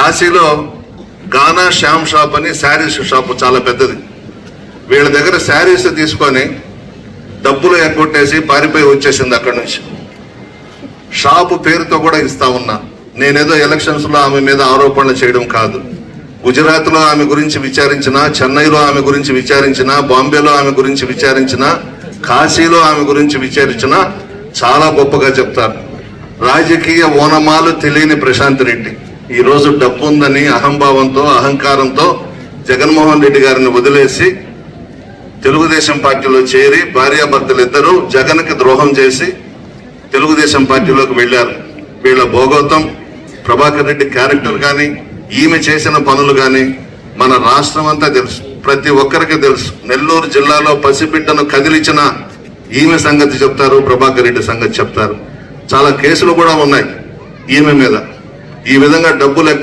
కాశీలో గానా శ్యామ్ షాప్ అని శారీస్ షాప్ చాలా పెద్దది. వీళ్ళ దగ్గర శారీస్ తీసుకొని డబ్బులు ఎగ్గొట్టేసి పారిపోయి వచ్చేసింది అక్కడి నుంచి. షాపు పేరుతో కూడా ఇస్తా ఉన్నా. నేనేదో ఎలక్షన్స్ లో ఆమె మీద ఆరోపణలు చేయడం కాదు. గుజరాత్ లో ఆమె గురించి విచారించిన, చెన్నైలో ఆమె గురించి విచారించిన, బాంబేలో ఆమె గురించి విచారించిన, కాశీలో ఆమె గురించి విచారించిన చాలా గొప్పగా చెప్తారు. రాజకీయ ఓనమాలు తెలియని ప్రశాంత్ రెడ్డి ఈ రోజు డబ్బు ఉందని అహంభావంతో అహంకారంతో జగన్మోహన్ రెడ్డి గారిని వదిలేసి తెలుగుదేశం పార్టీలో చేరి భార్యాభర్తలు ఇద్దరు జగన్కి ద్రోహం చేసి తెలుగుదేశం పార్టీలోకి వెళ్లారు. వీళ్ళ భోగోతం, ప్రభాకర్ రెడ్డి క్యారెక్టర్ కానీ, ఈమె చేసిన పనులు కానీ మన రాష్ట్రం అంతా తెలుసు, ప్రతి ఒక్కరికి తెలుసు. నెల్లూరు జిల్లాలో పసిబిడ్డను కదిలించిన ఈమె సంగతి చెప్తారు, ప్రభాకర్ రెడ్డి సంగతి చెప్తారు. చాలా కేసులు కూడా ఉన్నాయి ఈమె మీద. ఈ విధంగా డబ్బులు